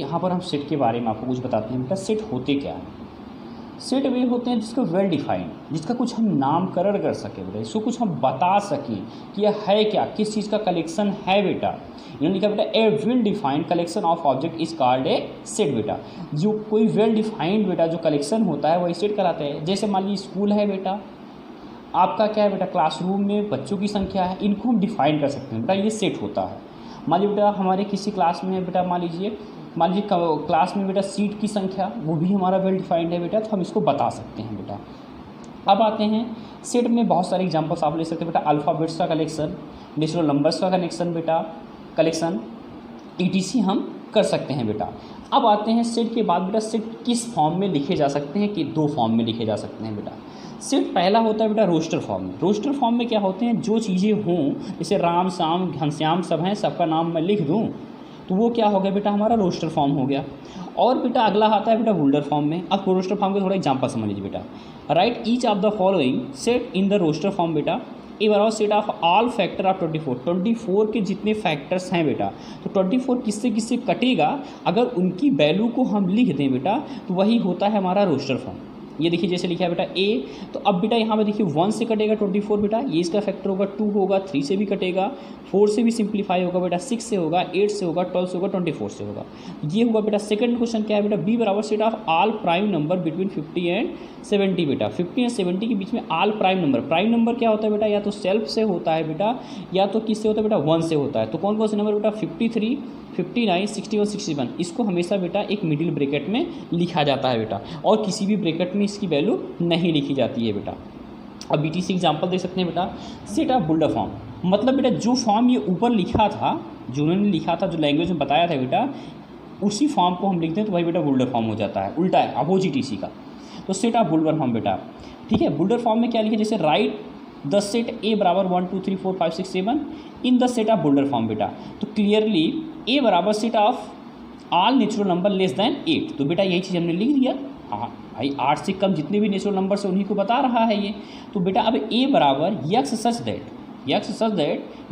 यहाँ पर हम सेट के बारे में आपको कुछ बताते हैं बेटा। सेट होते क्या हैं? सेट वे होते हैं जिसका वेल डिफाइंड, जिसका कुछ हम नामकरण कर सकें बेटा, इसको कुछ हम बता सकें कि यह है क्या, किस चीज़ का कलेक्शन है बेटा। इन्होंने लिखा बेटा a well defined collection of object is called a set बेटा। जो कोई वेल डिफाइंड बेटा जो कलेक्शन होता है वही सेट कहलाता है। जैसे मान लीजिए स्कूल है बेटा, आपका क्या है बेटा, क्लासरूम में बच्चों की संख्या है, इनको हम डिफाइन कर सकते हैं बेटा, ये सेट होता है। मान लीजिए बेटा हमारे किसी क्लास में बेटा, मान लीजिए क्लास में बेटा सीट की संख्या, वो भी हमारा वेल डिफाइंड है बेटा, तो हम इसको बता सकते हैं बेटा। अब आते हैं सेट में बहुत सारे एग्जांपल्स आप ले सकते हैं बेटा। अल्फ़ाबेट्स का कलेक्शन, नेचुरल नंबर्स का कनेक्शन बेटा, कलेक्शन ETC हम कर सकते हैं बेटा। अब आते हैं सेट के बाद बेटा, सेट किस फॉर्म में लिखे जा सकते हैं कि 2 फॉर्म में लिखे जा सकते हैं बेटा। सेट पहला होता है बेटा रोस्टर फॉर्म में। रोस्टर फॉर्म में क्या होते हैं, जो चीज़ें हों, जैसे राम श्याम घनश्याम सब हैं, सबका नाम मैं लिख दूं, तो वो क्या हो गया बेटा, हमारा रोस्टर फॉर्म हो गया। और बेटा अगला आता है बेटा बुल्डर फॉर्म में। अब रोस्टर फॉर्म के थोड़ा एग्जांपल समझ लीजिए बेटा। Write each of the following set in the roster form बेटा। ए बराबर set of all factor of 24 के जितने फैक्टर्स हैं बेटा, तो 24 किससे किससे कटेगा, अगर उनकी वैल्यू को हम लिख दें बेटा, तो वही होता है हमारा रोस्टर फॉर्म। ये देखिए जैसे लिखा है बेटा ए, तो अब बेटा यहाँ पे देखिए 1 से कटेगा 24 बेटा, ये इसका फैक्टर होगा, 2 होगा, 3 से भी कटेगा, 4 से भी सिंप्लीफाई होगा बेटा, 6 से होगा, 8 से होगा, 12 से होगा, 24 से होगा। ये होगा बेटा। सेकंड क्वेश्चन क्या है बेटा, बी बराबर set of all prime number between 50 and 70 बेटा। 50 एंड 70 के बीच में all prime number. Prime number क्या होता है बेटा, या तो सेल्फ से होता है बेटा, या तो किससे होता है बेटा, 1 से होता है। तो कौन कौन से नंबर बेटा, 53, 59, 61, 61, इसको हमेशा बेटा एक मिडिल ब्रैकेट में लिखा जाता है बेटा, और किसी भी ब्रैकेट में इसकी वैल्यू नहीं लिखी जाती है बेटा। अब BTC एग्जांपल देख सकते हैं बेटा। सेट ऑफ बुल्डर फॉर्म, मतलब बेटा जो फॉर्म ये ऊपर लिखा था, जो उन्होंने लिखा था, जो लैंग्वेज में बताया था बेटा, उसी फॉर्म को हम लिखते हैं तो वही बेटा बुल्डर फॉर्म हो जाता है। उल्टा है, अपोजिट इसी का। तो सेट ऑफ बुल्डर फॉर्म बेटा, ठीक है। बुल्डर फॉर्म में क्या लिखे, जैसे राइट द सेट ए बराबर 1 2 3 4 5 6 7 in the set of builder form बेटा। तो क्लियरली ए बराबर set of all natural number less than 8, तो बेटा यही चीज़ हमने लिख दिया। हाँ भाई, 8 से कम जितने भी नेचुरल नंबर्स हैं उन्हीं को बता रहा है ये। तो बेटा अब ए बराबर x such that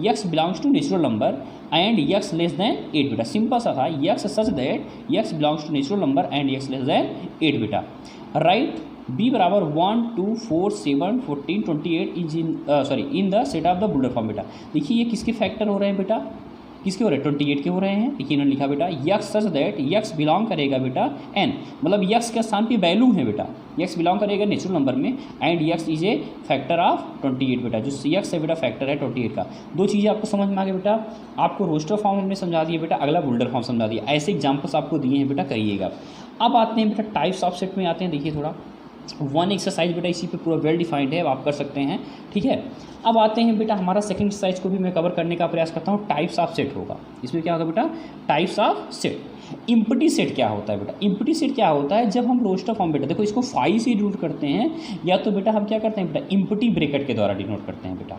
x belongs to natural number and x less than 8 बेटा। सिंपल सा था, x such that x belongs to natural number and x less than 8 बेटा। राइट बी बराबर 1 2 4 7 14 28 in the set of the builder form बेटा। देखिए ये किसके factor हो रहे हैं बेटा, किसके हो रहे हैं, 28 के हो रहे हैं। देखिए इन्होंने लिखा बेटा x such that x belong करेगा बेटा एन, मतलब यक्स के स्थान पे वैल्यू है बेटा, यक्स बिलोंग करेगा नेचुरल नंबर में, and x is a factor of 28 बेटा। जो यक्स है बेटा फैक्टर है 28 का। 2 चीज़ें आपको समझ में आ गई बेटा। आपको रोस्टर फॉर्म हमने समझा दिया बेटा, अगला बुल्डर फॉर्म समझा दिया। ऐसे एग्जाम्पल्स आपको दिए हैं बेटा, करिएगा। अब आते हैं बेटा टाइप्स ऑफ सेट में आते हैं। देखिए थोड़ा 1 एक्सरसाइज बेटा इसी पे पूरा वेल डिफाइंड है, आप कर सकते हैं, ठीक है। अब आते हैं बेटा हमारा सेकंड एक्सरसाइज को भी मैं कवर करने का प्रयास करता हूँ। टाइप्स ऑफ सेट होगा इसमें, क्या होगा बेटा, types of set. Empty set क्या होता है बेटा, इम्पटी सेट क्या होता है, जब हम रोस्टर फॉर्म बेटा, देखो इसको फाई से डिनोट करते हैं, या तो बेटा हम क्या करते हैं बेटा, इम्पटी ब्रैकेट के द्वारा डिनोट करते हैं बेटा,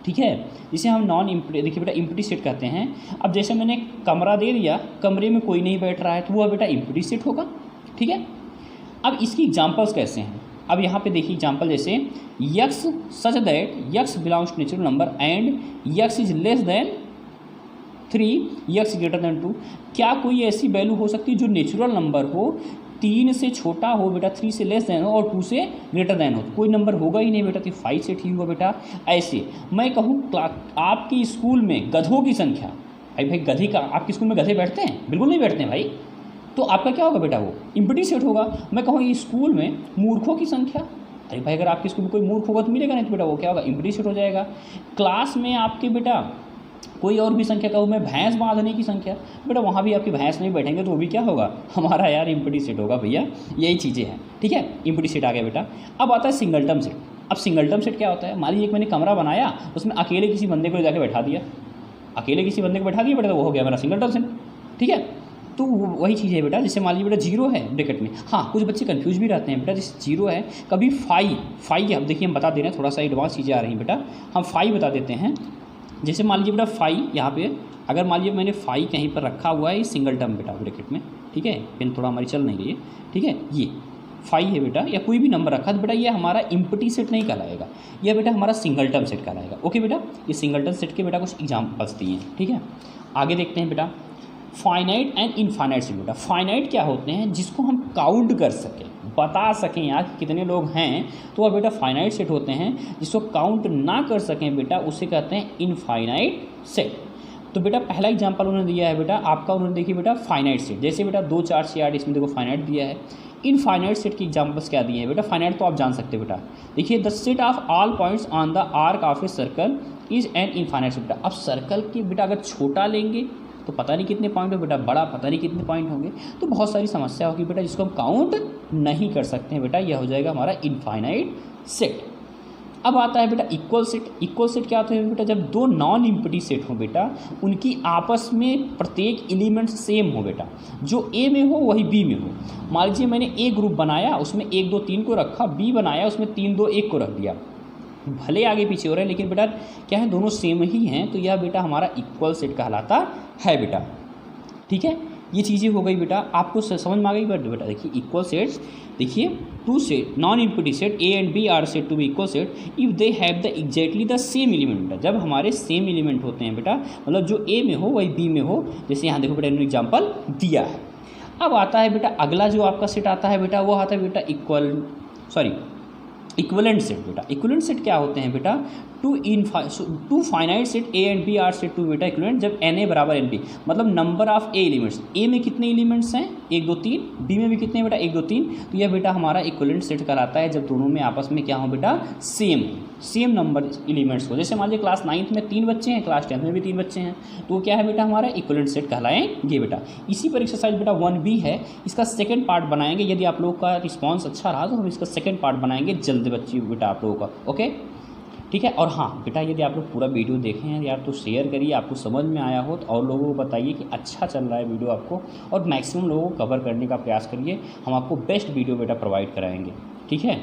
ठीक है। जिसे हम नॉन इम्पटी, देखिए बेटा इम्पटी सेट कहते हैं। अब जैसे मैंने कमरा दे दिया, कमरे में कोई नहीं बैठ रहा है, तो वह बेटा इम्पटी सेट होगा, ठीक है। अब इसकी एग्जांपल्स कैसे हैं, अब यहाँ पे देखिए एग्जांपल, जैसे x such that x belongs to natural number and x is less than 3 x greater than 2। क्या कोई ऐसी वैल्यू हो सकती है जो नेचुरल नंबर हो, 3 से छोटा हो बेटा, 3 से लेस दैन हो, और 2 से ग्रेटर दैन हो? कोई नंबर होगा ही नहीं बेटा, तो 5 सेट ही हुआ बेटा। ऐसे मैं कहूँ आपके स्कूल में गधों की संख्या, भाई गधे का, आपके स्कूल में गधे बैठते हैं? बिल्कुल नहीं बैठते हैं भाई। तो आपका क्या होगा बेटा, वो इम्पटी सेट होगा। मैं कहूँ ये स्कूल में मूर्खों की संख्या, अरे भाई अगर आपके स्कूल में कोई मूर्ख होगा तो मिलेगा नहीं, तो बेटा वो क्या होगा, इम्पटी सेट हो जाएगा। क्लास में आपके बेटा कोई और भी संख्या कहूँ मैं, भैंस बांधने की संख्या, बेटा वहाँ भी आपकी भैंस नहीं बैठेंगे, तो वो भी क्या होगा, हमारा यार इम्पटी सेट होगा भैया। यही चीज़ें हैं, ठीक है, इम्पटी सेट आ गया बेटा। अब आता है सिंगलटन सेट। अब सिंगलटन सेट क्या होता है, मान लीजिए एक मैंने कमरा बनाया, उसमें अकेले किसी बंदे को जाकर बैठा दिया, बेटा, तो वो हो गया मेरा सिंगलटन सेट, ठीक है। तो वही चीज़ है बेटा, जैसे मान लीजिए बेटा 0 है ब्रैकेट में। हाँ कुछ बच्चे कंफ्यूज भी रहते हैं बेटा, जैसे 0 है, कभी 5 अब देखिए हम बता दे रहे हैं, थोड़ा सा एडवांस चीज़ें आ रही हैं बेटा, हम 5 बता देते हैं। जैसे मान लीजिए बेटा 5 यहाँ पे, अगर मान लीजिए मैंने 5 कहीं पर रखा हुआ है सिंगल टर्म बेटा ब्रैकेट में, ठीक है, पेन थोड़ा हमारी चल नहीं रही है, ठीक है, ये 5 है बेटा, या कोई भी नंबर रखा तो बेटा ये हमारा इम्पटी सेट नहीं कहलाएगा, यह बेटा हमारा सिंगलटन सेट कहलाएगा। ओके बेटा, ये सिंगलटन सेट के बेटा कुछ एग्जाम्पल्स दिए हैं, ठीक है। आगे देखते हैं बेटा, फाइनाइट एंड इनफाइनाइट सेट बेटा। फाइनाइट क्या होते हैं, जिसको हम काउंट कर सकें, बता सकें यहाँ कि कितने लोग हैं, तो वह बेटा फाइनाइट सेट होते हैं। जिसको काउंट ना कर सकें बेटा, उसे कहते हैं इनफाइनाइट सेट। तो बेटा पहला एग्जांपल उन्होंने दिया है बेटा आपका, उन्होंने देखिए बेटा फाइनाइट सेट, जैसे बेटा 2 4 6 8 इसमें देखो फाइनाइट दिया है। इनफाइनाइट सेट के एग्जांपल्स क्या दिए हैं बेटा, फाइनाइट तो आप जान सकते हैं बेटा। देखिए the set of all points on the arc of a circle is an infinite set बेटा। अब सर्कल की बेटा अगर छोटा लेंगे तो पता नहीं कितने पॉइंट हो बेटा, बड़ा पता नहीं कितने पॉइंट होंगे, तो बहुत सारी समस्या होगी बेटा जिसको हम काउंट नहीं कर सकते हैं बेटा। यह हो जाएगा हमारा इनफाइनाइट सेट। अब आता है बेटा इक्वल सेट। इक्वल सेट क्या होता है बेटा, जब दो नॉन इम्पटी सेट हो बेटा, उनकी आपस में प्रत्येक एलिमेंट सेम हो बेटा, जो ए में हो वही बी में हो। मान लीजिए मैंने ए ग्रुप बनाया, उसमें 1 2 3 को रखा, बी बनाया उसमें 3 2 1 को रख दिया, भले आगे पीछे हो रहे हैं लेकिन बेटा क्या है, दोनों सेम ही हैं, तो यह बेटा हमारा इक्वल सेट कहलाता है बेटा। ठीक है, ये चीज़ें हो गई बेटा, आपको समझ में आ गई बेटा। देखिए इक्वल सेट्स, देखिए two set non empty set A and B are set to be equal set if they have the exactly the same element बेटा। जब हमारे सेम एलिमेंट होते हैं बेटा, मतलब जो ए में हो वही बी में हो, जैसे यहाँ देखो बेटा इन्होंने एग्जाम्पल दिया है। अब आता है बेटा अगला जो आपका सेट आता है बेटा, वो आता है बेटा इक्विवेलेंट सेट बेटा। इक्विवेलेंट सेट क्या होते हैं बेटा, two finite set A and B are set to बेटा इक्विवेलेंट जब एन ए बराबर एन बी, मतलब number of A elements, A में कितने एलिमेंट्स हैं 1 2 3, बी में भी कितने बेटा 1 2 3, तो यह बेटा हमारा इक्विवेलेंट सेट कहलाता है जब दोनों में आपस में क्या हो बेटा, सेम नंबर एलिमेंट्स हो। जैसे मान लीजिए क्लास 9th में 3 बच्चे हैं, क्लास 10th में भी 3 बच्चे हैं, तो वो क्या है बेटा हमारा इक्विवेलेंट सेट कहलाएंगे बेटा। इसी पर एक्सरसाइज बेटा 1B है, इसका सेकंड पार्ट बनाएंगे। यदि आप लोगों का रिस्पांस अच्छा रहा तो हम इसका सेकंड पार्ट बनाएंगे जल्द बच्ची बेटा आप लोगों का, ओके ठीक है। और हाँ बेटा यदि आप लोग पूरा वीडियो देखें हैं यार तो शेयर करिए, आपको समझ में आया हो तो और लोगों को बताइए कि अच्छा चल रहा है वीडियो आपको, और मैक्सिमम लोगों को कवर करने का प्रयास करिए। हम आपको बेस्ट वीडियो बेटा प्रोवाइड कराएंगे, ठीक है।